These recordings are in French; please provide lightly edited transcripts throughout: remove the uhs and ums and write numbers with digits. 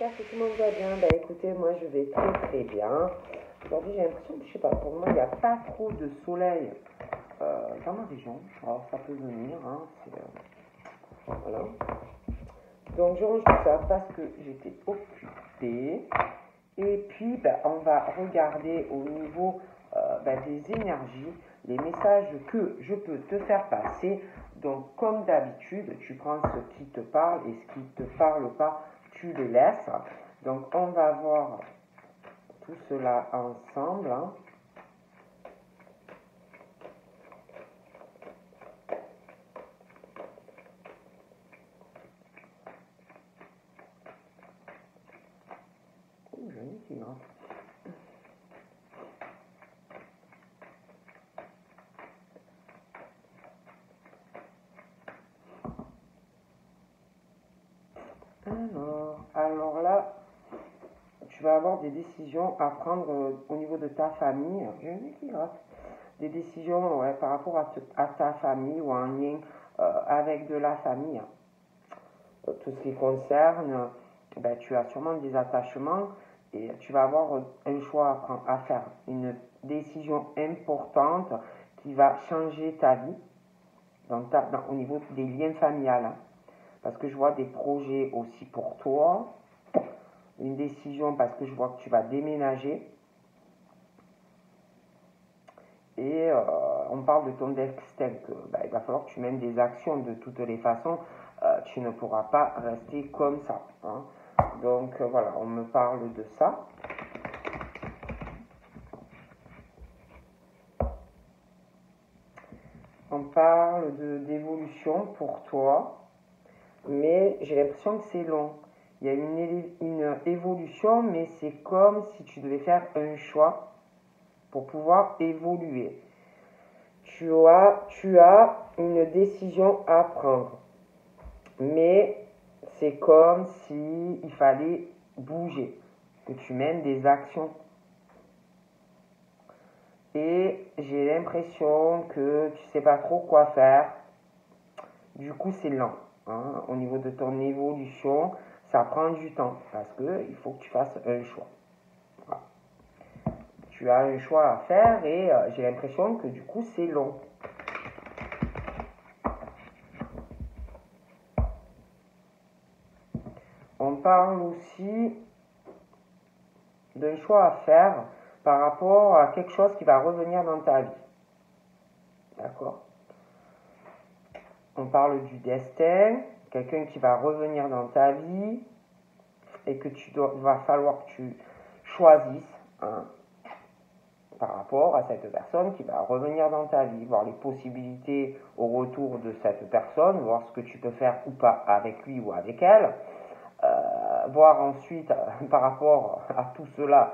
j'espère que tout le monde va bien. Bah écoutez, moi je vais très très bien. Aujourd'hui j'ai l'impression que, je sais pas, pour moi il n'y a pas trop de soleil dans ma région. Alors ça peut venir, hein, voilà. Donc je range tout ça parce que j'étais occupée. Et puis on va regarder au niveau des énergies, les messages que je peux te faire passer. Donc comme d'habitude, tu prends ce qui te parle et ce qui ne te parle pas, tu les laisses. Donc on va voir tout cela ensemble. Oh, j'ai un tigre. Alors là, tu vas avoir des décisions à prendre au niveau de ta famille. J'ai un nez qui gratte. Des décisions par rapport à ta famille ou en lien avec de la famille. Tout ce qui concerne, tu as sûrement des attachements et tu vas avoir un choix à faire, une décision importante qui va changer ta vie au niveau des liens familiales. Parce que je vois des projets aussi pour toi, une décision parce que je vois que tu vas déménager. Et on parle de ton destin, que il va falloir que tu mènes des actions de toutes les façons. Tu ne pourras pas rester comme ça. Hein. Donc voilà, on me parle de ça. On parle d'évolution pour toi, mais j'ai l'impression que c'est long. Il y a une évolution, mais c'est comme si tu devais faire un choix pour pouvoir évoluer. Tu as une décision à prendre, mais c'est comme si il fallait bouger, que tu mènes des actions. Et j'ai l'impression que tu sais pas trop quoi faire. Du coup, c'est lent. Hein. Au niveau de ton évolution, ça prend du temps parce que il faut que tu fasses un choix. Voilà. Tu as un choix à faire et j'ai l'impression que du coup, c'est long. On parle aussi d'un choix à faire par rapport à quelque chose qui va revenir dans ta vie. D'accord? On parle du destin, quelqu'un qui va revenir dans ta vie et que va falloir que tu choisisses par rapport à cette personne qui va revenir dans ta vie, voir les possibilités au retour de cette personne, voir ce que tu peux faire ou pas avec lui ou avec elle, voir ensuite par rapport à tout cela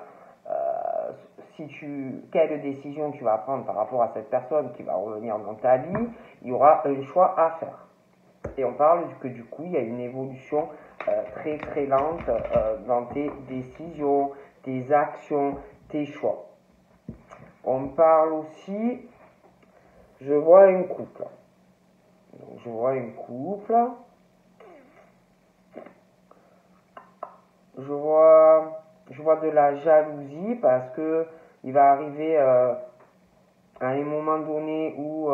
quelle décision tu vas prendre par rapport à cette personne qui va revenir dans ta vie. Il y aura un choix à faire. Et on parle que du coup, il y a une évolution très très lente dans tes décisions, tes actions, tes choix. On parle aussi, je vois un couple. Donc, je vois un couple. Je vois de la jalousie parce que il va arriver à un moment donné où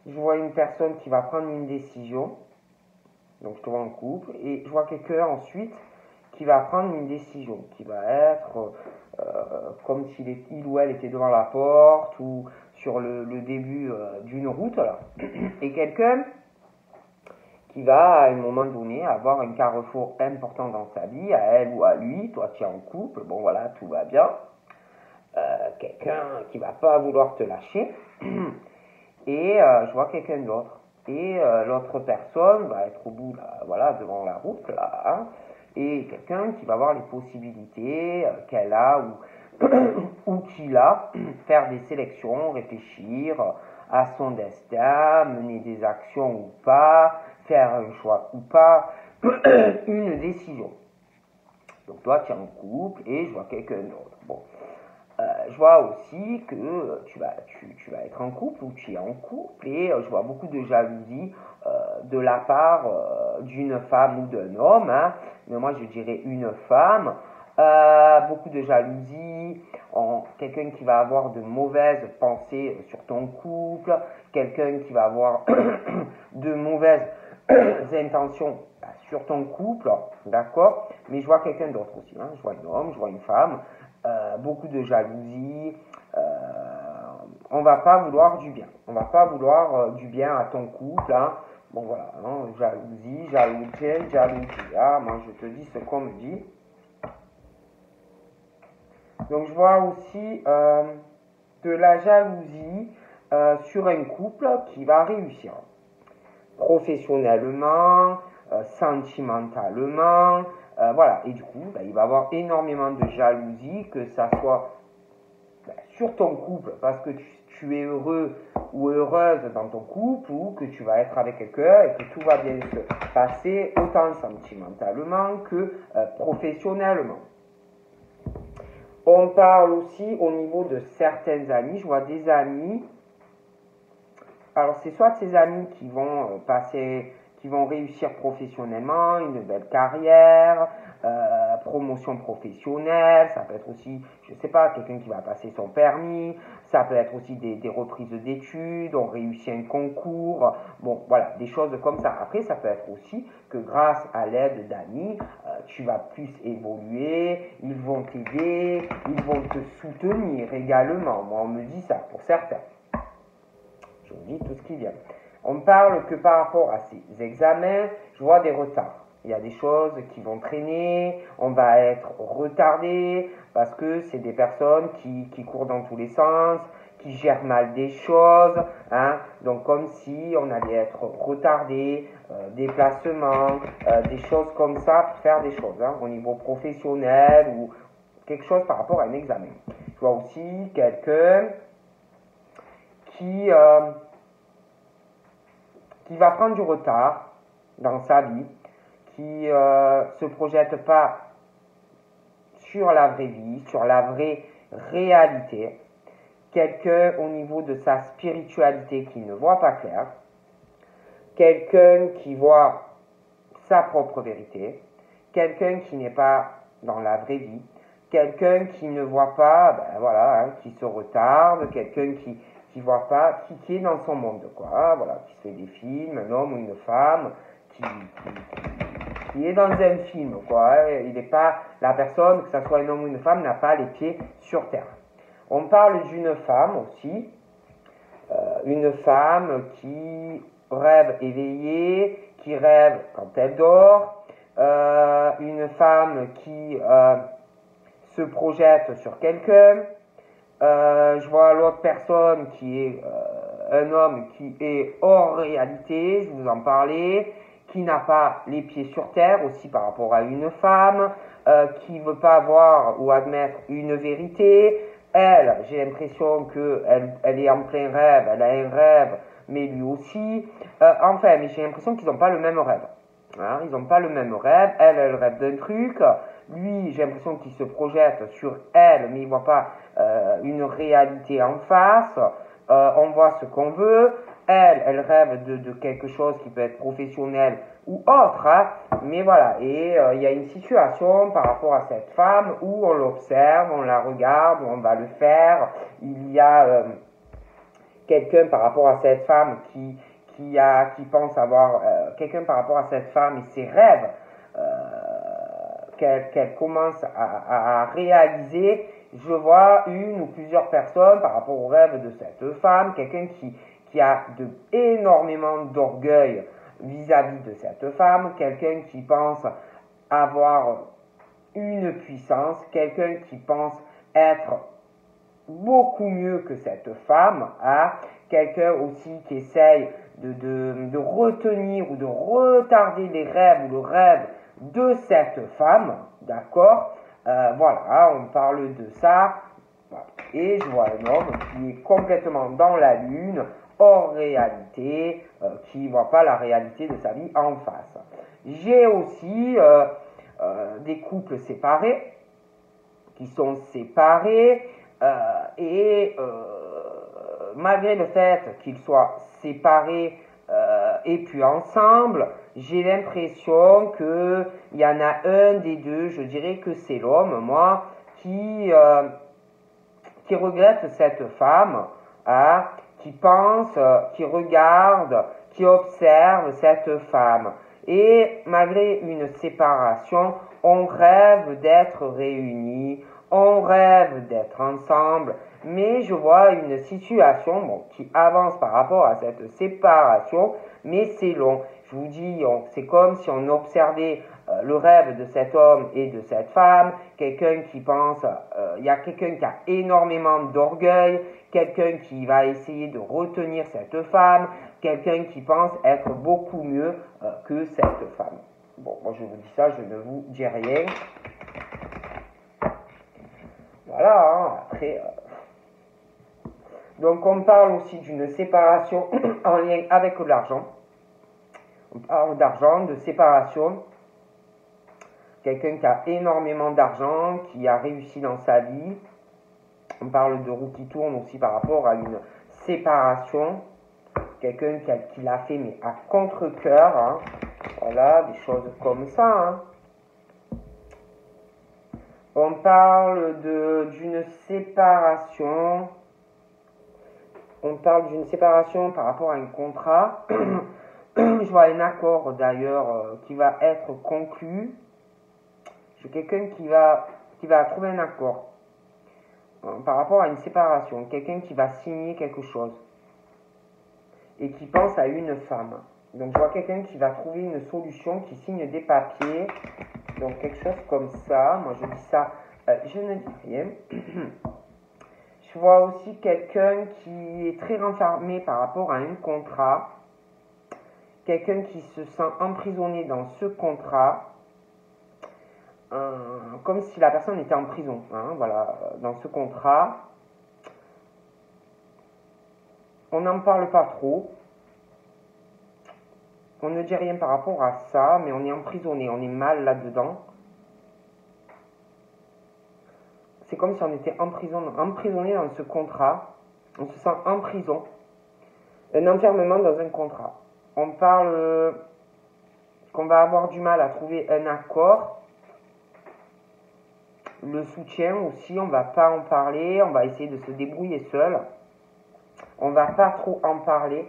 je vois une personne qui va prendre une décision. Donc je te vois en couple et je vois quelqu'un ensuite qui va prendre une décision qui va être comme il ou elle était devant la porte ou sur le début d'une route là. Et quelqu'un qui va à un moment donné avoir un carrefour important dans sa vie, à elle ou à lui, toi tu es en couple, bon voilà, tout va bien. Quelqu'un qui va pas vouloir te lâcher et je vois quelqu'un d'autre et l'autre personne va être au bout là, voilà, devant la route là, hein, et quelqu'un qui va voir les possibilités qu'elle a ou qu'il a, faire des sélections, réfléchir à son destin, mener des actions ou pas, faire un choix ou pas, une décision. Donc toi tu es en couple et je vois quelqu'un d'autre. Bon. Je vois aussi que tu vas être en couple ou tu es en couple et je vois beaucoup de jalousie de la part d'une femme ou d'un homme, hein, mais moi je dirais une femme. Beaucoup de jalousie, quelqu'un qui va avoir de mauvaises pensées sur ton couple, quelqu'un qui va avoir de mauvaises intentions sur ton couple, d'accord? Mais je vois quelqu'un d'autre aussi, hein. Je vois un homme, je vois une femme, beaucoup de jalousie. On va pas vouloir du bien. On va pas vouloir du bien à ton couple, hein. Bon voilà, hein, jalousie. Ah, moi je te dis ce qu'on me dit. Donc je vois aussi de la jalousie sur un couple qui va réussir professionnellement, sentimentalement, voilà. Et du coup, il va y avoir énormément de jalousie, que ça soit sur ton couple parce que tu es heureux ou heureuse dans ton couple, ou que tu vas être avec quelqu'un et que tout va bien se passer autant sentimentalement que professionnellement. On parle aussi au niveau de certains amis. Je vois des amis. Alors, c'est soit ces amis qui vont qui vont réussir professionnellement, une belle carrière, promotion professionnelle. Ça peut être aussi, je ne sais pas, quelqu'un qui va passer son permis. Ça peut être aussi des reprises d'études, on réussit un concours. Bon, voilà, des choses comme ça. Après, ça peut être aussi que grâce à l'aide d'amis, tu vas plus évoluer, ils vont t'aider, ils vont te soutenir également. Moi, on me dit ça pour certains. Je vous dis tout ce qui vient. On parle que par rapport à ces examens, je vois des retards. Il y a des choses qui vont traîner, on va être retardé parce que c'est des personnes qui courent dans tous les sens, qui gèrent mal des choses, hein. Donc comme si on allait être retardé, déplacement, des choses comme ça pour faire des choses, hein, au niveau professionnel ou quelque chose par rapport à un examen. Je vois aussi quelqu'un qui va prendre du retard dans sa vie, qui se projette pas sur la vraie vie, sur la vraie réalité, quelqu'un au niveau de sa spiritualité qui ne voit pas clair, quelqu'un qui voit sa propre vérité, quelqu'un qui n'est pas dans la vraie vie, quelqu'un qui ne voit pas, voilà, hein, qui se retarde, quelqu'un qui voit pas, qui est dans son monde, quoi, voilà, qui se fait des films, un homme ou une femme, qui est dans un film, quoi, il n'est pas, la personne, que ce soit un homme ou une femme, n'a pas les pieds sur terre. On parle d'une femme aussi, une femme qui rêve éveillée, qui rêve quand elle dort, une femme qui se projette sur quelqu'un. Je vois l'autre personne qui est un homme qui est hors réalité, je vous en parlais, qui n'a pas les pieds sur terre aussi par rapport à une femme, qui ne veut pas voir ou admettre une vérité. Elle, j'ai l'impression qu'elle est en plein rêve, elle a un rêve, mais lui aussi. Enfin, mais j'ai l'impression qu'ils n'ont pas le même rêve. Hein, ils n'ont pas le même rêve. Elle rêve d'un truc. Lui, j'ai l'impression qu'il se projette sur elle, mais il ne voit pas une réalité en face. On voit ce qu'on veut. Elle rêve de quelque chose qui peut être professionnel ou autre, hein, mais voilà, et il y a une situation par rapport à cette femme où on l'observe, on la regarde, on va le faire. Il y a quelqu'un par rapport à cette femme qui pense avoir quelqu'un par rapport à cette femme et ses rêves qu'elle commence à réaliser. Je vois une ou plusieurs personnes par rapport aux rêves de cette femme, quelqu'un qui a énormément d'orgueil vis-à-vis de cette femme, quelqu'un qui pense avoir une puissance, quelqu'un qui pense être beaucoup mieux que cette femme, hein, quelqu'un aussi qui essaye de retenir ou de retarder les rêves ou le rêve de cette femme, d'accord, voilà, on parle de ça, et je vois un homme qui est complètement dans la lune, hors réalité, qui ne voit pas la réalité de sa vie en face. J'ai aussi des couples séparés, qui sont séparés, Malgré le fait qu'ils soient séparés et puis ensemble, j'ai l'impression qu'il y en a un des deux, je dirais que c'est l'homme, moi, qui regrette cette femme, hein, qui pense, qui regarde, qui observe cette femme. Et malgré une séparation, on rêve d'être réunis, on rêve d'être ensemble, mais je vois une situation qui avance par rapport à cette séparation, mais c'est long. Je vous dis, c'est comme si on observait le rêve de cet homme et de cette femme, quelqu'un qui pense, il y a quelqu'un qui a énormément d'orgueil, quelqu'un qui va essayer de retenir cette femme, quelqu'un qui pense être beaucoup mieux que cette femme. Bon, moi je vous dis ça, je ne vous dis rien. Voilà, hein, après... Donc on parle aussi d'une séparation en lien avec l'argent. On parle d'argent, de séparation. Quelqu'un qui a énormément d'argent, qui a réussi dans sa vie. On parle de roue qui tourne aussi par rapport à une séparation. Quelqu'un qui l'a fait mais à contre-cœur. Hein. Voilà, des choses comme ça. Hein. On parle d'une séparation. On parle d'une séparation par rapport à un contrat. Je vois un accord d'ailleurs qui va être conclu. J'ai quelqu'un qui va trouver un accord par rapport à une séparation. Quelqu'un qui va signer quelque chose et qui pense à une femme. Donc je vois quelqu'un qui va trouver une solution, qui signe des papiers. Donc quelque chose comme ça. Moi je dis ça, je ne dis rien. Je vois aussi quelqu'un qui est très renfermé par rapport à un contrat. Quelqu'un qui se sent emprisonné dans ce contrat. Comme si la personne était en prison. Hein, voilà, dans ce contrat. On n'en parle pas trop. On ne dit rien par rapport à ça, mais on est emprisonné, on est mal là-dedans. C'est comme si on était emprisonné dans ce contrat. On se sent en prison. Un enfermement dans un contrat. On parle qu'on va avoir du mal à trouver un accord. Le soutien aussi, on ne va pas en parler. On va essayer de se débrouiller seul. On ne va pas trop en parler.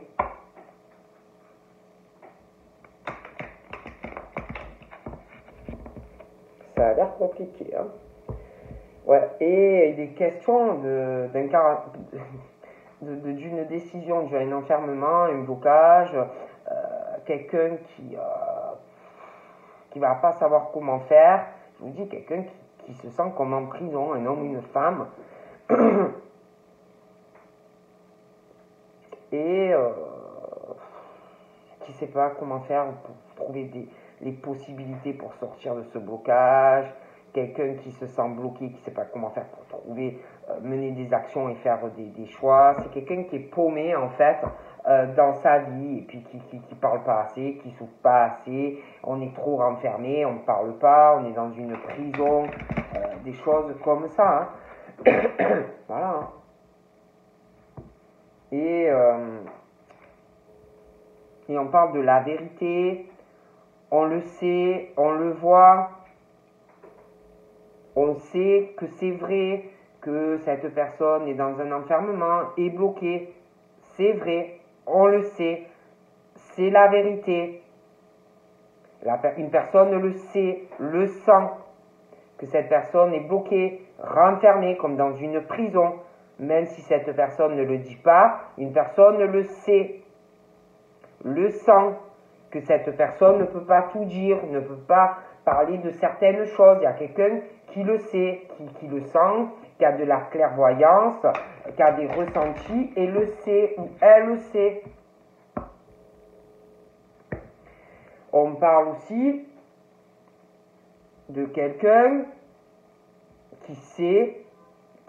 Ça a l'air compliqué, hein. Ouais, et des questions d'une décision, d'un enfermement, un blocage, quelqu'un qui va pas savoir comment faire. Je vous dis, quelqu'un qui se sent comme en prison, un homme, une femme. Et qui ne sait pas comment faire pour trouver les possibilités pour sortir de ce blocage. Quelqu'un qui se sent bloqué, qui ne sait pas comment faire pour trouver, mener des actions et faire des choix. C'est quelqu'un qui est paumé en fait dans sa vie et puis qui parle pas assez, qui souffle pas assez. On est trop renfermé, on ne parle pas, on est dans une prison, des choses comme ça. Hein. Voilà. Hein. Et on parle de la vérité. On le sait, on le voit. On sait que c'est vrai que cette personne est dans un enfermement, est bloquée. C'est vrai, on le sait. C'est la vérité. Une personne le sait, le sent, que cette personne est bloquée, renfermée comme dans une prison. Même si cette personne ne le dit pas, une personne le sait, le sent, que cette personne ne peut pas tout dire, ne peut pas parler de certaines choses. Il y a quelqu'un qui le sait, qui le sent, qui a de la clairvoyance, qui a des ressentis et le sait ou elle le sait. On parle aussi de quelqu'un qui sait,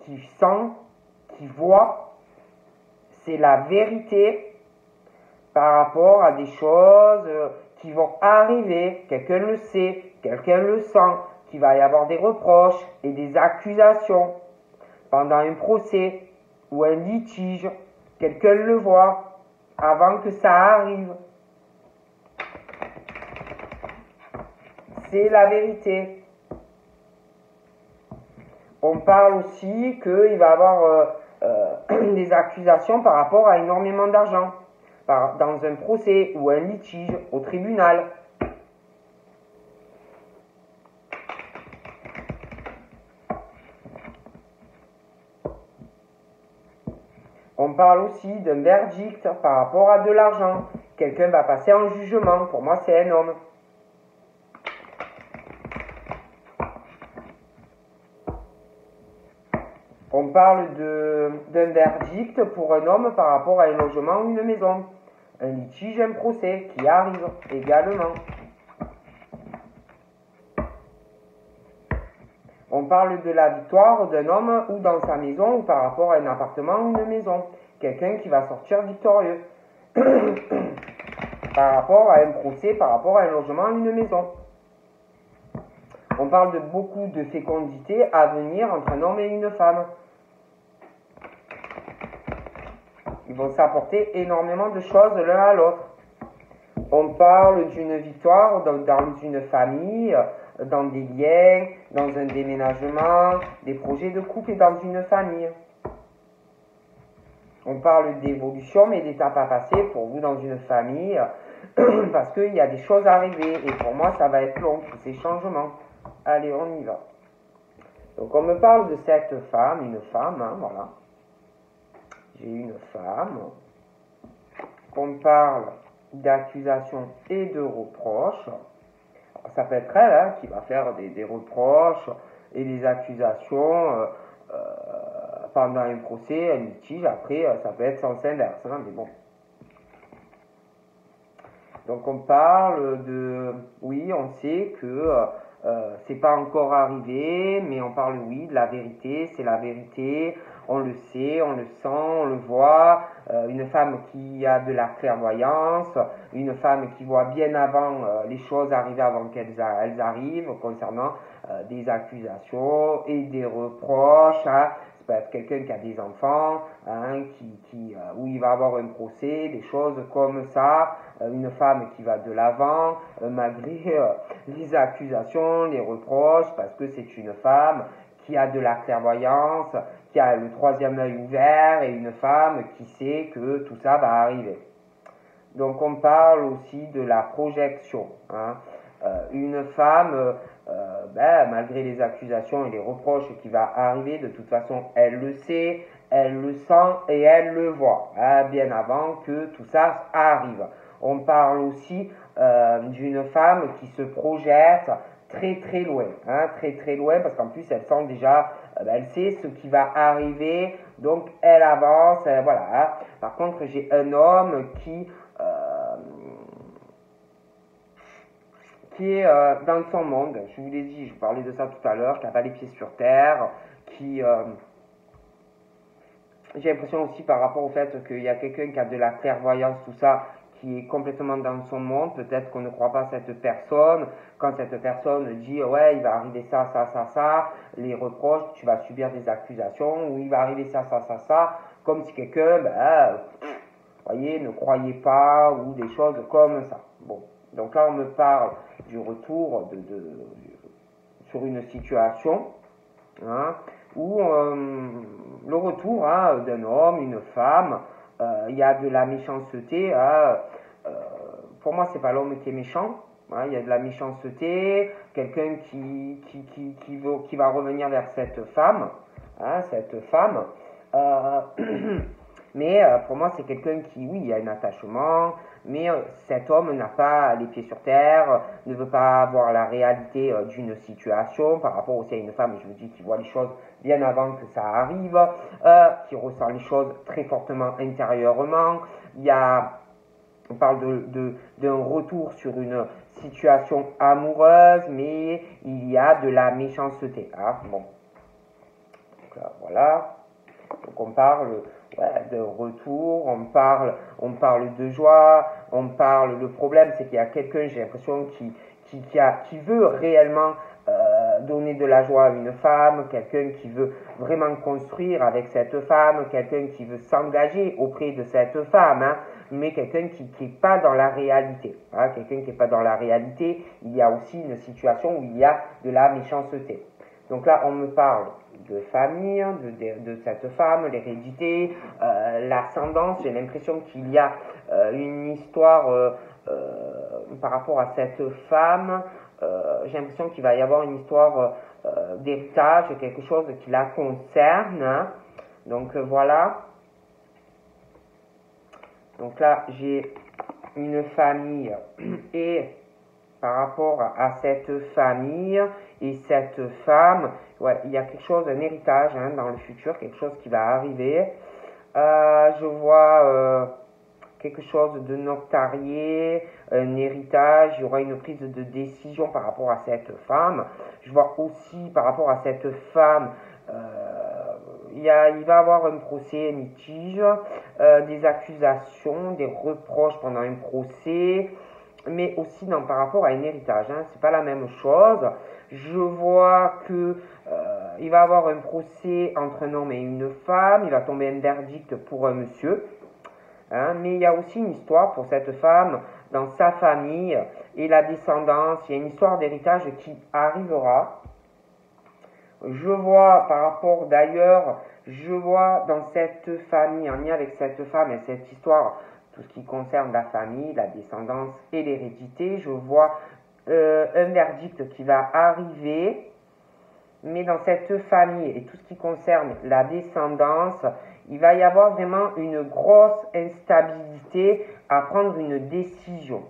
qui sent, qui voit. C'est la vérité par rapport à des choses qui vont arriver. Quelqu'un le sait, quelqu'un le sent, qu'il va y avoir des reproches et des accusations. pendant un procès ou un litige, quelqu'un le voit avant que ça arrive. C'est la vérité. On parle aussi qu'il va y avoir des accusations par rapport à énormément d'argent, dans un procès ou un litige au tribunal. On parle aussi d'un verdict par rapport à de l'argent. Quelqu'un va passer en jugement. Pour moi, c'est un homme. On parle d'un verdict pour un homme par rapport à un logement ou une maison. Un litige, un procès qui arrive également. On parle de la victoire d'un homme ou dans sa maison ou par rapport à un appartement ou une maison. Quelqu'un qui va sortir victorieux. Par rapport à un procès, par rapport à un logement ou une maison. On parle de beaucoup de fécondité à venir entre un homme et une femme. Ils vont s'apporter énormément de choses l'un à l'autre. On parle d'une victoire dans une famille, dans des liens, dans un déménagement, des projets de couple et dans une famille. On parle d'évolution, mais d'étapes à passer pour vous dans une famille, parce qu'il y a des choses à régler. Et pour moi, ça va être long, tous ces changements. Allez, on y va. Donc, on me parle de cette femme, une femme, hein, voilà. J'ai une femme. On parle d'accusations et de reproches. Alors, ça peut être elle hein, qui va faire des reproches et des accusations pendant un procès, un litige. Après, ça peut être sens inverse, hein, mais bon. Donc on parle de, oui, on sait que c'est pas encore arrivé, mais on parle, oui, de la vérité, c'est la vérité, on le sait, on le sent, on le voit, une femme qui a de la clairvoyance, une femme qui voit bien avant les choses arriver avant qu'elles arrivent, concernant des accusations et des reproches, hein. Ça peut être quelqu'un qui a des enfants, hein, où il va avoir un procès, des choses comme ça, une femme qui va de l'avant, malgré les accusations, les reproches, parce que c'est une femme qui a de la clairvoyance, qui a le troisième œil ouvert, et une femme qui sait que tout ça va arriver. Donc on parle aussi de la projection, hein. Une femme, malgré les accusations et les reproches qui va arriver, de toute façon, elle le sait, elle le sent et elle le voit, hein, bien avant que tout ça arrive. On parle aussi d'une femme qui se projette très très loin, hein, très très loin, parce qu'en plus elle sent déjà, elle sait ce qui va arriver, donc elle avance, voilà. Hein. Par contre, j'ai un homme qui est dans son monde, je vous l'ai dit, je vous parlais de ça tout à l'heure, qui n'a pas les pieds sur terre, qui... j'ai l'impression aussi par rapport au fait qu'il y a quelqu'un qui a de la clairvoyance, tout ça, qui est complètement dans son monde, peut-être qu'on ne croit pas cette personne, quand cette personne dit, ouais, il va arriver ça, ça, ça, ça, les reproches, tu vas subir des accusations, ou il va arriver ça, ça, ça, ça, comme si quelqu'un, voyez, ne croyait pas, ou des choses comme ça. Bon. Donc là, on me parle du retour sur une situation, hein, où le retour hein, d'un homme, une femme, il y a de la méchanceté. Pour moi, c'est pas l'homme qui est méchant. Hein, il y a de la méchanceté, quelqu'un qui va revenir vers cette femme, hein, mais pour moi, c'est quelqu'un qui, oui, il y a un attachement, mais cet homme n'a pas les pieds sur terre, ne veut pas voir la réalité d'une situation par rapport aussi à une femme, je vous dis, qui voit les choses bien avant que ça arrive, qui ressent les choses très fortement intérieurement. On parle d'un retour sur une situation amoureuse, mais il y a de la méchanceté. Hein, bon. Donc là, voilà. Donc on parle de retour, on parle de joie, on parle, le problème c'est qu'il y a quelqu'un, j'ai l'impression, qui qui veut réellement donner de la joie à une femme, quelqu'un qui veut vraiment construire avec cette femme, quelqu'un qui veut s'engager auprès de cette femme, hein, mais quelqu'un qui n'est pas dans la réalité. Hein, quelqu'un qui n'est pas dans la réalité, il y a aussi une situation où il y a de la méchanceté. Donc là, on me parle de famille, de cette femme, l'hérédité, l'ascendance. J'ai l'impression qu'il y a une histoire par rapport à cette femme. J'ai l'impression qu'il va y avoir une histoire d'héritage, quelque chose qui la concerne. Hein. Donc voilà. Donc là, j'ai une famille et par rapport à cette famille et cette femme, ouais, il y a quelque chose, un héritage hein, dans le futur, quelque chose qui va arriver. Je vois quelque chose de notarié, un héritage, il y aura une prise de décision par rapport à cette femme. Je vois aussi par rapport à cette femme, il va y avoir un procès, un litige, des accusations, des reproches pendant un procès, mais aussi par rapport à un héritage. Hein, c'est pas la même chose. Je vois que il va y avoir un procès entre un homme et une femme. Il va tomber un verdict pour un monsieur. Hein, mais il y a aussi une histoire pour cette femme dans sa famille et la descendance. Il y a une histoire d'héritage qui arrivera. Je vois par rapport d'ailleurs, je vois dans cette famille, en lien avec cette femme et cette histoire, tout ce qui concerne la famille, la descendance et l'hérédité, je vois un verdict qui va arriver, mais dans cette famille et tout ce qui concerne la descendance, il va y avoir vraiment une grosse instabilité à prendre une décision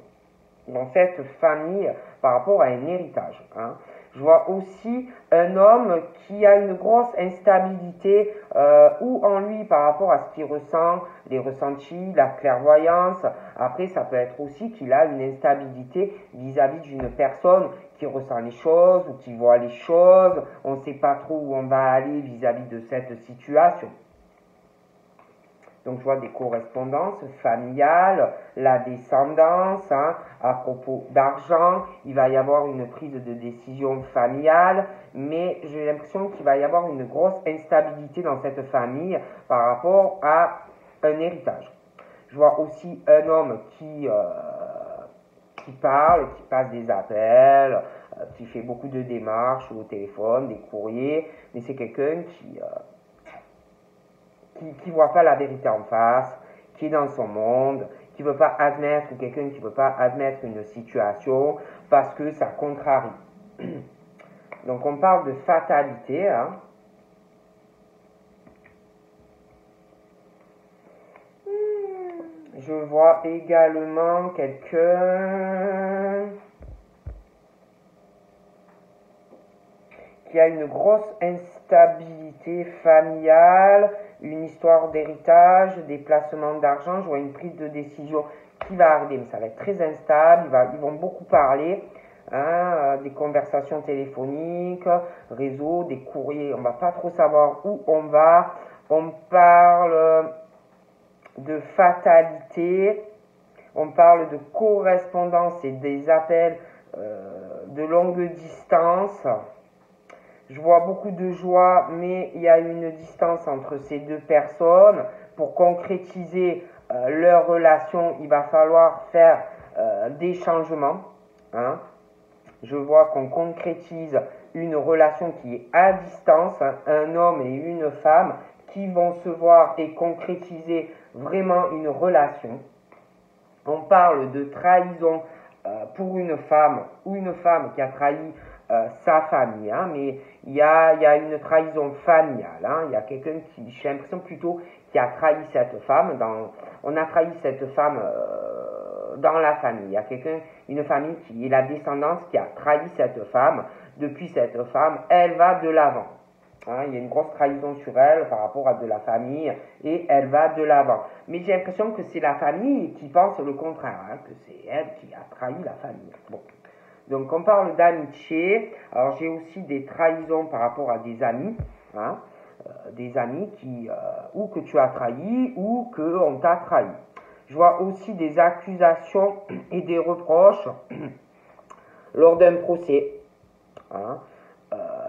dans cette famille par rapport à un héritage. Hein. Je vois aussi un homme qui a une grosse instabilité ou en lui par rapport à ce qu'il ressent, les ressentis, la clairvoyance. Après, ça peut être aussi qu'il a une instabilité vis-à-vis d'une personne qui ressent les choses ou qui voit les choses. On ne sait pas trop où on va aller vis-à-vis de cette situation. Donc, je vois des correspondances familiales, la descendance, hein, à propos d'argent, il va y avoir une prise de décision familiale, mais j'ai l'impression qu'il va y avoir une grosse instabilité dans cette famille par rapport à un héritage. Je vois aussi un homme qui parle, qui passe des appels, qui fait beaucoup de démarches au téléphone, des courriers, mais c'est quelqu'un qui voit pas la vérité en face, qui est dans son monde, qui veut pas admettre, ou quelqu'un qui veut pas admettre une situation parce que ça contrarie. Donc on parle de fatalité. Hein. Je vois également quelqu'un qui a une grosse instabilité familiale, une histoire d'héritage, des placements d'argent. Je vois une prise de décision qui va arriver, mais ça va être très instable. Ils vont beaucoup parler, hein, des conversations téléphoniques, réseaux, des courriers. On ne va pas trop savoir où on va. On parle de fatalité. On parle de correspondance et des appels de longue distance. Je vois beaucoup de joie, mais il y a une distance entre ces deux personnes. Pour concrétiser leur relation, il va falloir faire des changements. Hein. Je vois qu'on concrétise une relation qui est à distance, hein, un homme et une femme qui vont se voir et concrétiser vraiment une relation. On parle de trahison pour une femme ou une femme qui a trahi sa famille, hein, mais il y a une trahison familiale. Hein, il y a quelqu'un qui, j'ai l'impression plutôt, qui a trahi cette femme. On a trahi cette femme dans la famille. Il y a une famille qui est la descendance qui a trahi cette femme. Depuis cette femme, elle va de l'avant. Hein, il y a une grosse trahison sur elle par rapport à de la famille et elle va de l'avant. Mais j'ai l'impression que c'est la famille qui pense le contraire, hein, que c'est elle qui a trahi la famille. Bon. Donc on parle d'amitié. Alors j'ai aussi des trahisons par rapport à des amis, hein, des amis qui ou que tu as trahi ou que on t'a trahi. Je vois aussi des accusations et des reproches lors d'un procès. Hein.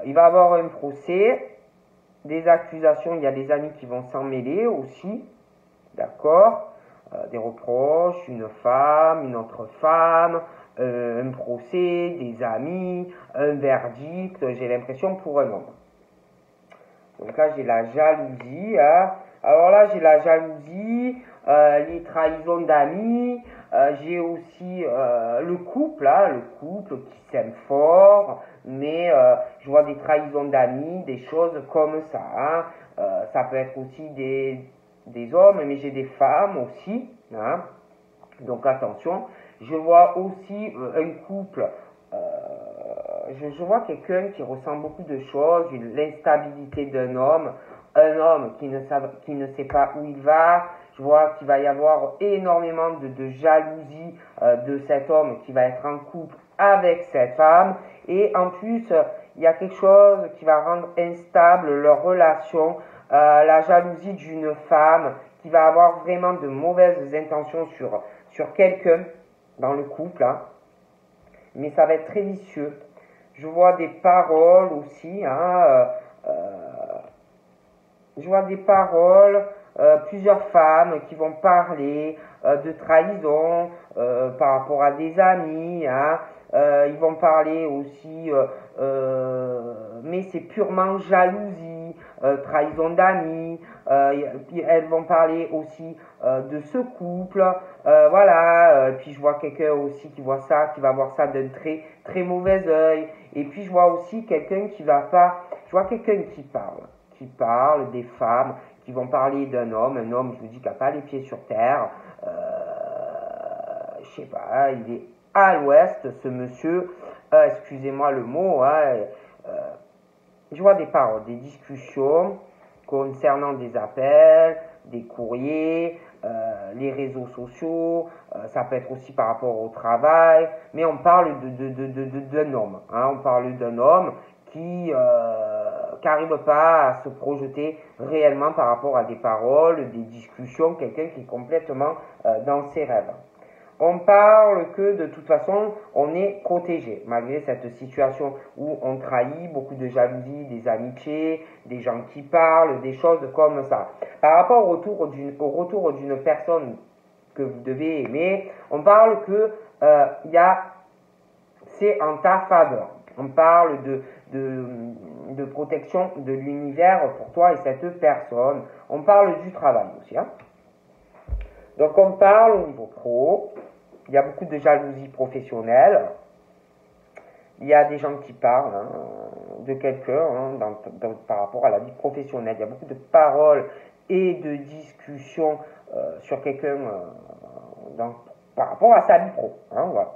Il va avoir un procès, des accusations, il y a des amis qui vont s'en mêler aussi, d'accord, des reproches, une femme, une autre femme, un procès, des amis, un verdict, j'ai l'impression pour un homme. Donc là, j'ai la jalousie. Hein. Alors là, j'ai la jalousie, les trahisons d'amis. J'ai aussi le couple, hein, le couple qui s'aime fort, mais je vois des trahisons d'amis, des choses comme ça. Hein. Ça peut être aussi des hommes, mais j'ai des femmes aussi. Hein. Donc attention. Je vois aussi un couple. Je vois quelqu'un qui ressent beaucoup de choses, l'instabilité d'un homme, un homme qui ne sait pas où il va. Je vois qu'il va y avoir énormément de jalousie de cet homme qui va être en couple avec cette femme. Et en plus, il y a quelque chose qui va rendre instable leur relation, la jalousie d'une femme qui va avoir vraiment de mauvaises intentions sur quelqu'un dans le couple. Hein. Mais ça va être très vicieux. Je vois des paroles aussi, hein, je vois des paroles, plusieurs femmes qui vont parler de trahison par rapport à des amis, hein, ils vont parler aussi, mais c'est purement jalousie, trahison d'amis, elles vont parler aussi de ce couple, voilà, puis je vois quelqu'un aussi qui voit ça, qui va voir ça d'un très très mauvais œil, et puis je vois aussi quelqu'un qui va pas, je vois quelqu'un qui parle des femmes, qui vont parler d'un homme, un homme, je vous dis, qui n'a pas les pieds sur terre, je sais pas, il est à l'ouest, ce monsieur, excusez-moi le mot, hein, je vois des paroles, des discussions concernant des appels, des courriers, les réseaux sociaux, ça peut être aussi par rapport au travail, mais on parle d'un homme, hein, on parle d'un homme qui n'arrive pas à se projeter réellement par rapport à des paroles, des discussions, quelqu'un qui est complètement dans ses rêves. On parle que de toute façon, on est protégé, malgré cette situation où on trahit, beaucoup de jalousie, des amitiés, des gens qui parlent, des choses comme ça. Par rapport au retour d'une personne que vous devez aimer, on parle que c'est en ta faveur. On parle de protection de l'univers pour toi et cette personne. On parle du travail aussi. Hein. Donc on parle au niveau pro. Il y a beaucoup de jalousie professionnelle. Il y a des gens qui parlent hein, de quelqu'un hein, par rapport à la vie professionnelle. Il y a beaucoup de paroles et de discussions sur quelqu'un par rapport à sa vie pro. Hein, voilà.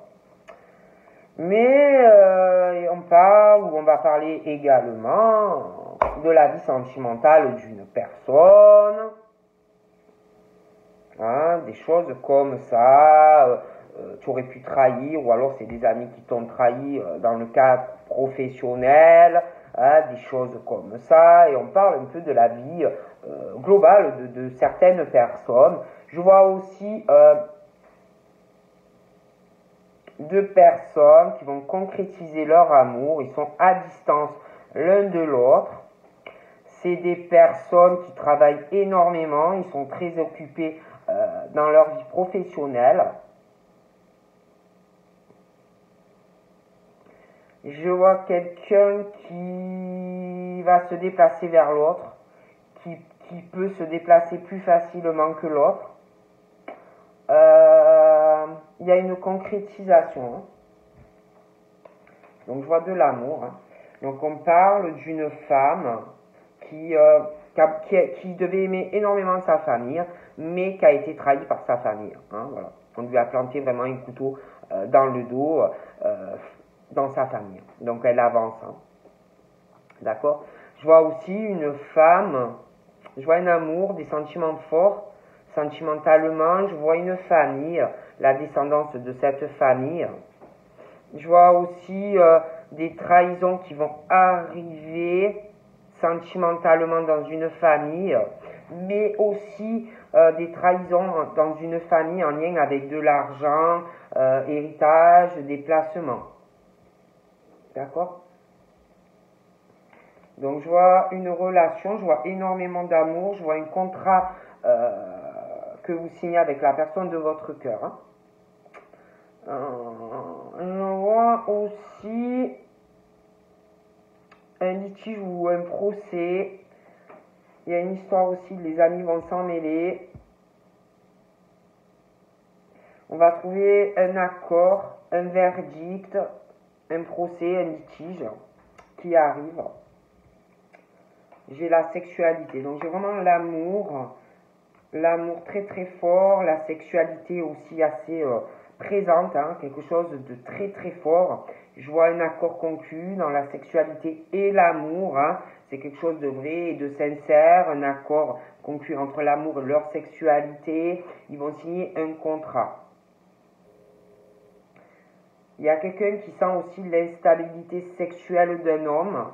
Mais on parle, ou on va parler également de la vie sentimentale d'une personne. Hein, des choses comme ça, tu aurais pu trahir, ou alors c'est des amis qui t'ont trahi dans le cadre professionnel, hein, des choses comme ça, et on parle un peu de la vie globale de certaines personnes. Je vois aussi deux personnes qui vont concrétiser leur amour, ils sont à distance l'un de l'autre. C'est des personnes qui travaillent énormément, ils sont très occupés dans leur vie professionnelle. Je vois quelqu'un qui va se déplacer vers l'autre, qui peut se déplacer plus facilement que l'autre. Il y a une concrétisation. Hein. Donc je vois de l'amour. Hein. Donc on parle d'une femme qui devait aimer énormément sa famille, mais qui a été trahie par sa famille. Hein, voilà. On lui a planté vraiment un couteau dans le dos, dans sa famille. Donc elle avance. Hein. D'accord. Je vois aussi une femme, je vois un amour, des sentiments forts, sentimentalement. Je vois une famille, la descendance de cette famille. Je vois aussi des trahisons qui vont arriver sentimentalement dans une famille, mais aussi des trahisons dans une famille en lien avec de l'argent, héritage, déplacement. D'accord? Donc, je vois une relation, je vois énormément d'amour, je vois un contrat que vous signez avec la personne de votre cœur. Hein. Je vois aussi un litige ou un procès. Il y a une histoire aussi, les amis vont s'en mêler. On va trouver un accord, un verdict, un procès, un litige qui arrive. J'ai la sexualité, donc j'ai vraiment l'amour très très fort, la sexualité aussi assez présente, hein, quelque chose de très très fort. Je vois un accord conclu dans la sexualité et l'amour, hein. C'est quelque chose de vrai et de sincère, un accord conclu entre l'amour et leur sexualité. Ils vont signer un contrat. Il y a quelqu'un qui sent aussi l'instabilité sexuelle d'un homme.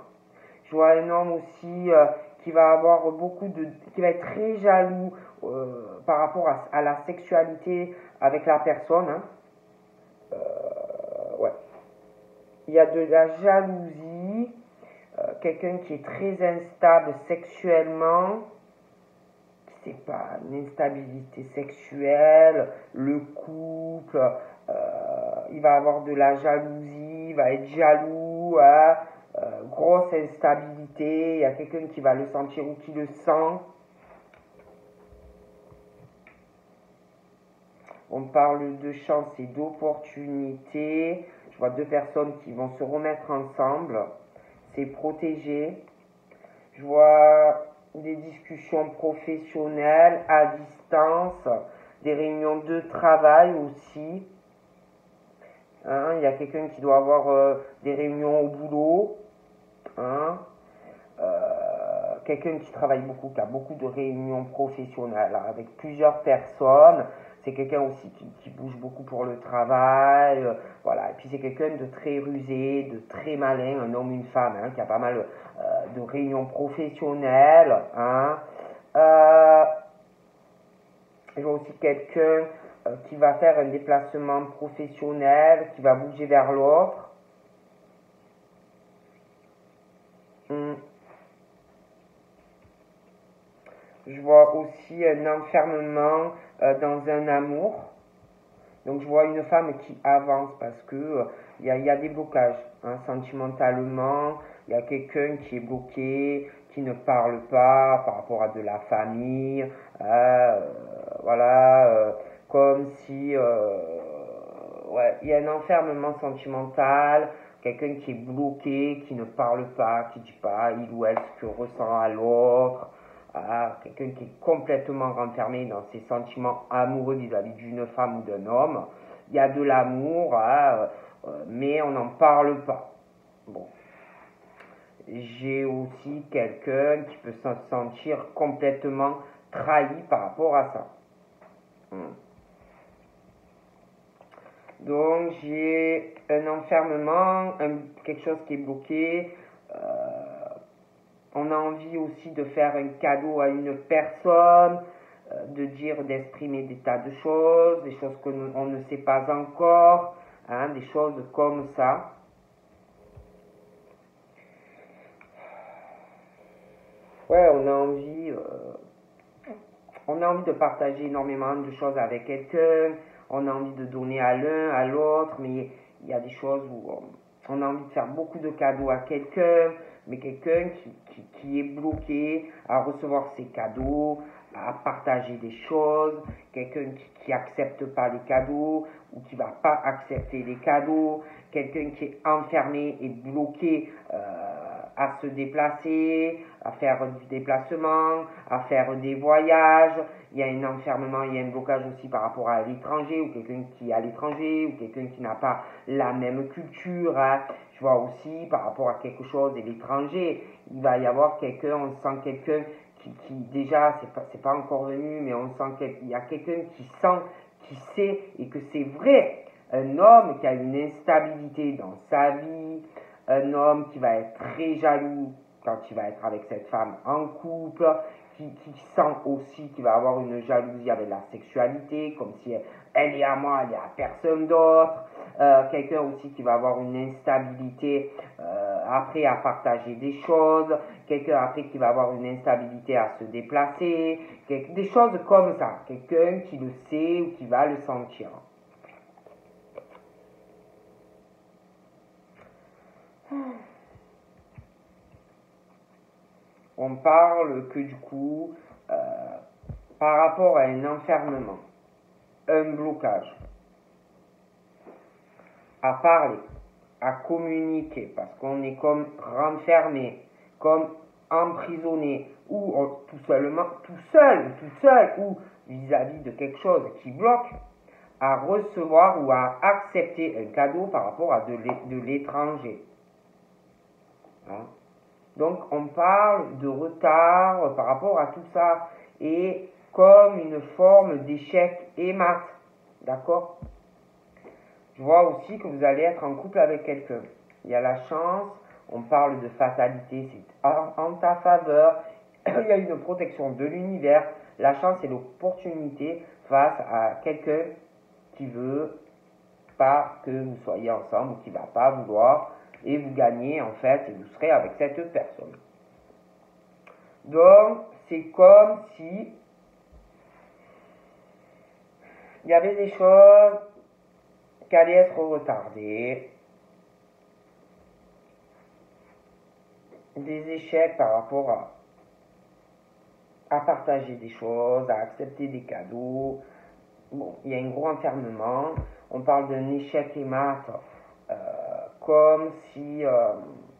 Je vois un homme aussi qui va avoir qui va être très jaloux par rapport à la sexualité avec la personne. Hein. Ouais. Il y a de la jalousie, quelqu'un qui est très instable sexuellement, c'est pas une instabilité sexuelle, le couple, il va avoir de la jalousie, il va être jaloux, hein, grosse instabilité, il y a quelqu'un qui va le sentir ou qui le sent. On parle de chance et d'opportunité. Je vois deux personnes qui vont se remettre ensemble. C'est protégé. Je vois des discussions professionnelles à distance, des réunions de travail aussi. Hein, il y a quelqu'un qui doit avoir des réunions au boulot. Hein, quelqu'un qui travaille beaucoup, qui a beaucoup de réunions professionnelles hein, avec plusieurs personnes. C'est quelqu'un aussi qui bouge beaucoup pour le travail. Voilà. Et puis c'est quelqu'un de très rusé, de très malin, un homme, une femme, hein, qui a pas mal de réunions professionnelles. Hein. Je vois aussi quelqu'un qui va faire un déplacement professionnel, qui va bouger vers l'autre. Je vois aussi un enfermement dans un amour. Donc je vois une femme qui avance parce que y a des blocages hein, sentimentalement. Il y a quelqu'un qui est bloqué, qui ne parle pas par rapport à de la famille. Voilà, comme si ouais, il y a un enfermement sentimental. Quelqu'un qui est bloqué, qui ne parle pas, qui ne dit pas il ou elle ce que ressent à l'autre. Ah, quelqu'un qui est complètement renfermé dans ses sentiments amoureux vis-à-vis d'une femme ou d'un homme. Il y a de l'amour, hein, mais on n'en parle pas. Bon. J'ai aussi quelqu'un qui peut se sentir complètement trahi par rapport à ça. Donc j'ai un enfermement, quelque chose qui est bloqué. On a envie aussi de faire un cadeau à une personne, de dire, d'exprimer des tas de choses, des choses qu'on ne sait pas encore, hein, des choses comme ça. Ouais, on a envie de partager énormément de choses avec quelqu'un, on a envie de donner à l'un, à l'autre, mais il y a des choses où on a envie de faire beaucoup de cadeaux à quelqu'un, mais quelqu'un qui est bloqué à recevoir ses cadeaux, à partager des choses, quelqu'un qui accepte pas les cadeaux ou qui va pas accepter les cadeaux, quelqu'un qui est enfermé et bloqué à se déplacer, à faire du déplacement, à faire des voyages. Il y a un enfermement, il y a un blocage aussi par rapport à l'étranger, ou quelqu'un qui est à l'étranger, ou quelqu'un qui n'a pas la même culture. Hein. Je vois aussi par rapport à quelque chose de l'étranger, il va y avoir quelqu'un, on sent quelqu'un qui déjà, c'est pas encore venu, mais on sent qu'il y a quelqu'un qui sent, qui sait, et que c'est vrai. Un homme qui a une instabilité dans sa vie, un homme qui va être très jaloux quand il va être avec cette femme en couple, qui sent aussi qu'il va avoir une jalousie avec la sexualité, comme si elle est à moi, elle est à personne d'autre. Quelqu'un aussi qui va avoir une instabilité après à partager des choses, quelqu'un après qui va avoir une instabilité à se déplacer, des choses comme ça, quelqu'un qui le sait ou qui va le sentir. On parle que du coup, par rapport à un enfermement, un blocage, à parler, à communiquer, parce qu'on est comme renfermé, comme emprisonné, ou tout seul, toute seule, ou vis-à-vis de quelque chose qui bloque, à recevoir ou à accepter un cadeau par rapport à de l'étranger. Hein? Donc on parle de retard par rapport à tout ça, et comme une forme d'échec et mat. D'accord? Je vois aussi que vous allez être en couple avec quelqu'un. Il y a la chance, on parle de fatalité, c'est en ta faveur. Il y a une protection de l'univers. La chance et l'opportunité face à quelqu'un qui veut pas que vous soyez ensemble ou qui va pas vouloir, et vous gagnez en fait et vous serez avec cette personne. Donc c'est comme si il y avait des choses qui allaient être retardées, des échecs par rapport à partager des choses, à accepter des cadeaux. Bon, il y a un gros enfermement. On parle d'un échec et mat, comme si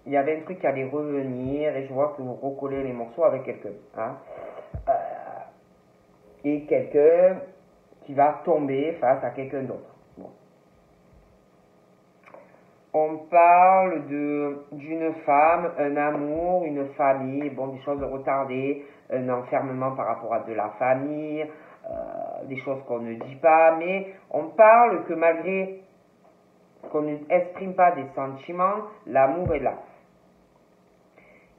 il y avait un truc qui allait revenir, et je vois que vous recollez les morceaux avec quelqu'un. Hein, et quelqu'un qui va tomber face à quelqu'un d'autre. Bon. On parle d'une femme, un amour, une famille, bon, des choses retardées, un enfermement par rapport à de la famille, des choses qu'on ne dit pas, mais on parle que malgré qu'on n'exprime pas des sentiments, l'amour est là.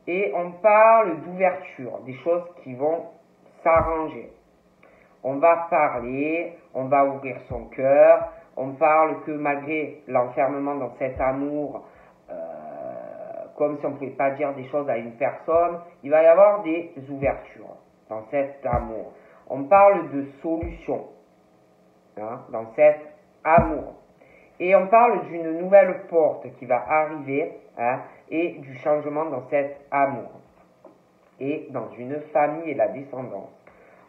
Et on parle d'ouverture, des choses qui vont s'arranger. On va parler, on va ouvrir son cœur, on parle que malgré l'enfermement dans cet amour, comme si on ne pouvait pas dire des choses à une personne, il va y avoir des ouvertures dans cet amour. On parle de solution, hein, dans cet amour. Et on parle d'une nouvelle porte qui va arriver, hein, et du changement dans cet amour. Et dans une famille et la descendance.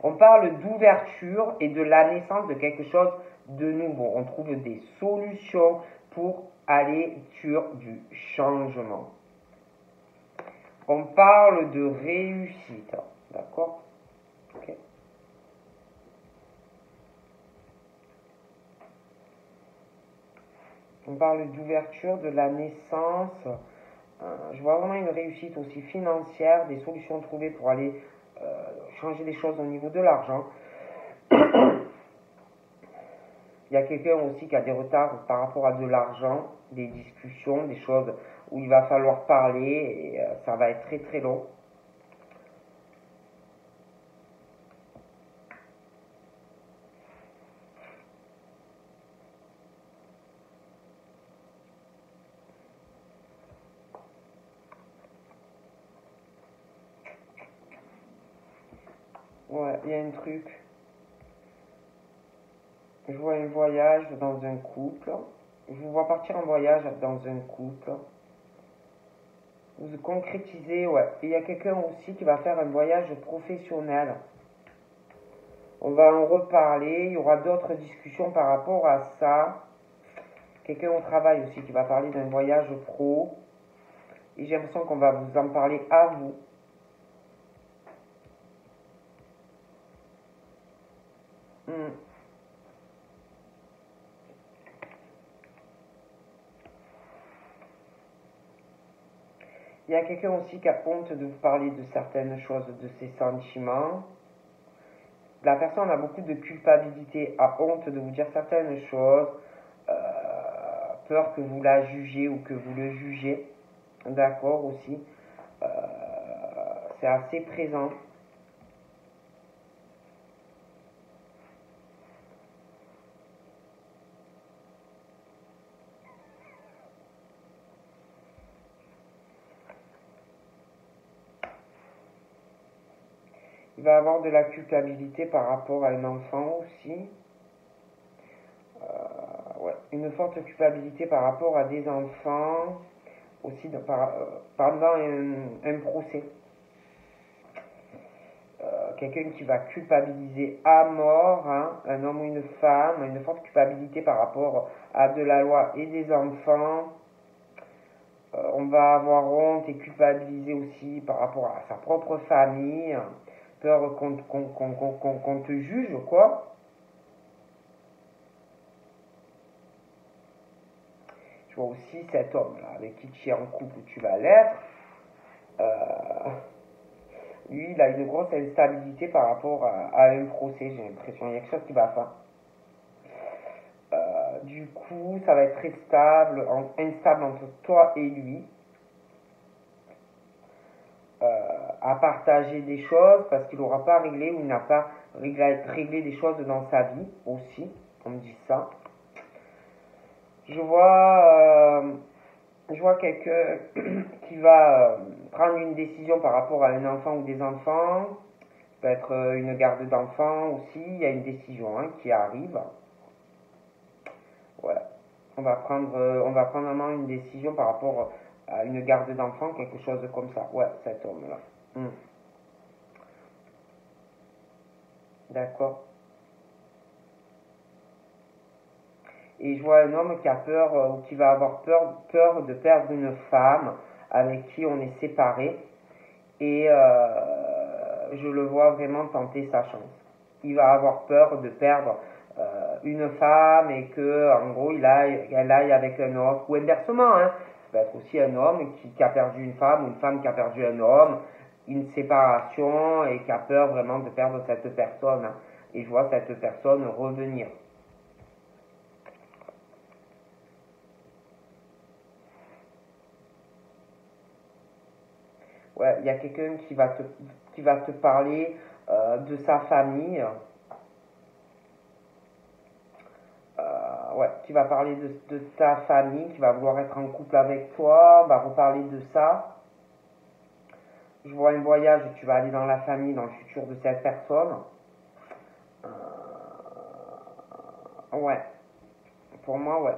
On parle d'ouverture et de la naissance de quelque chose de nouveau. On trouve des solutions pour aller sur du changement. On parle de réussite. D'accord? Okay. On parle d'ouverture, de la naissance. Je vois vraiment une réussite aussi financière, des solutions trouvées pour aller changer des choses au niveau de l'argent. Il y a quelqu'un aussi qui a des retards par rapport à de l'argent, des discussions, des choses où il va falloir parler, et ça va être très très long. Ouais, il y a un truc. Je vois un voyage dans un couple. Je vous vois partir en voyage dans un couple. Vous concrétisez, ouais. Il y a quelqu'un aussi qui va faire un voyage professionnel. On va en reparler. Il y aura d'autres discussions par rapport à ça. Quelqu'un au travail aussi qui va parler d'un voyage pro. Et j'ai l'impression qu'on va vous en parler à vous. Il y a quelqu'un aussi qui a honte de vous parler de certaines choses, de ses sentiments. La personne a beaucoup de culpabilité, a honte de vous dire certaines choses, peur que vous la jugez ou que vous le jugez. D'accord aussi. C'est assez présent. Il va avoir de la culpabilité par rapport à un enfant aussi. Ouais, une forte culpabilité par rapport à des enfants, aussi pendant un procès. Quelqu'un qui va culpabiliser à mort, hein, un homme ou une femme, une forte culpabilité par rapport à de la loi et des enfants. On va avoir honte et culpabiliser aussi par rapport à sa propre famille, peur qu'on te juge, quoi. Je vois aussi cet homme-là, avec qui tu es en couple, tu vas l'être. Lui, il a une grosse instabilité par rapport à un procès, j'ai l'impression. Il y a quelque chose qui va pas. Du coup, ça va être très instable entre toi et lui. À partager des choses parce qu'il n'aura pas réglé ou il n'a pas réglé des choses dans sa vie aussi. On me dit ça. Je vois quelqu'un qui va prendre une décision par rapport à un enfant ou des enfants. Ça peut être une garde d'enfants aussi. Il y a une décision qui arrive. Voilà. On va prendre vraiment une décision par rapport à une garde d'enfants, quelque chose comme ça. Ouais, cet homme-là. D'accord. Et je vois un homme qui a peur ou qui va avoir peur de perdre une femme avec qui on est séparé. Et je le vois vraiment tenter sa chance. Il va avoir peur de perdre une femme et que en gros elle aille avec un autre. Ou inversement, hein. Ça peut être aussi un homme qui a perdu une femme ou une femme qui a perdu un homme. Une séparation et qui a peur vraiment de perdre cette personne. Hein. Et je vois cette personne revenir. Ouais, il y a quelqu'un qui va te parler de sa famille. Ouais, qui va parler de ta famille, qui va vouloir être en couple avec toi, on va reparler de ça. Je vois un voyage, tu vas aller dans la famille, dans le futur de cette personne. Ouais, pour moi, ouais.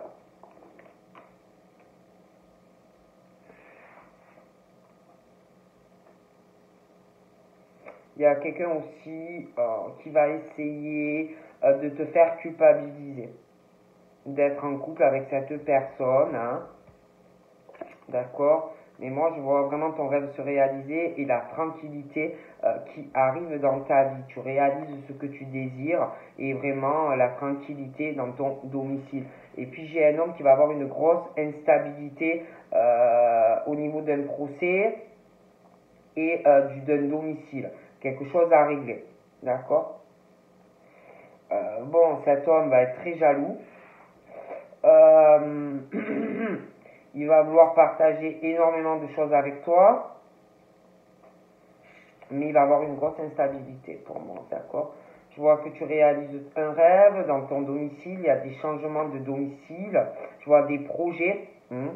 Il y a quelqu'un aussi qui va essayer de te faire culpabiliser, d'être en couple avec cette personne, hein. D'accord? Mais moi, je vois vraiment ton rêve se réaliser et la tranquillité qui arrive dans ta vie. Tu réalises ce que tu désires et vraiment la tranquillité dans ton domicile. Et puis, j'ai un homme qui va avoir une grosse instabilité au niveau d'un procès et d'un domicile. Quelque chose à régler. D'accord? Bon, cet homme va être très jaloux. Il va vouloir partager énormément de choses avec toi, mais il va avoir une grosse instabilité pour moi, d'accord? Je vois que tu réalises un rêve dans ton domicile, il y a des changements de domicile, je vois des projets, je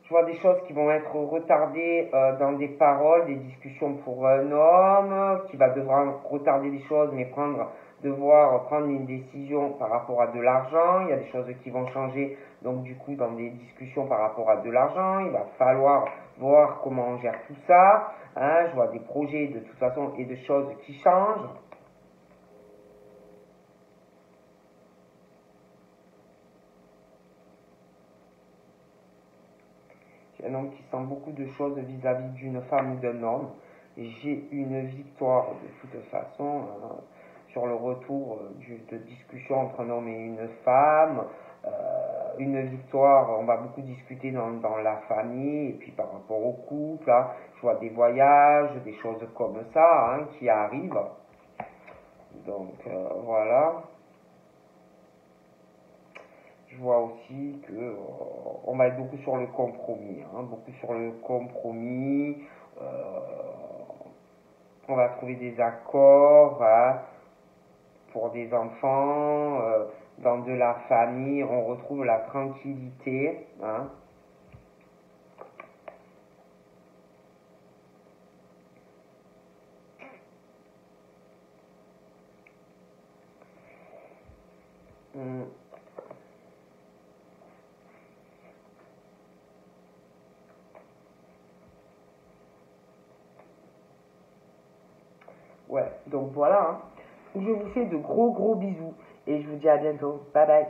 vois des choses qui vont être retardées dans des paroles, des discussions pour un homme, qui va devoir retarder des choses, mais devoir prendre une décision par rapport à de l'argent. Il y a des choses qui vont changer, donc du coup, dans des discussions par rapport à de l'argent, il va falloir voir comment on gère tout ça. Hein. Je vois des projets de toute façon et des choses qui changent. J'ai un homme qui sent beaucoup de choses vis-à-vis d'une femme ou d'un homme. J'ai une victoire de toute façon sur le retour de discussion entre un homme et une femme. Une victoire, on va beaucoup discuter dans la famille et puis par rapport au couple. Hein, je vois des voyages, des choses comme ça qui arrivent. Donc voilà. Je vois aussi que on va être beaucoup sur le compromis, beaucoup sur le compromis. On va trouver des accords pour des enfants, dans de la famille, on retrouve la tranquillité. Hein. Ouais, donc voilà. Hein. Je vous fais de gros bisous et je vous dis à bientôt. Bye bye.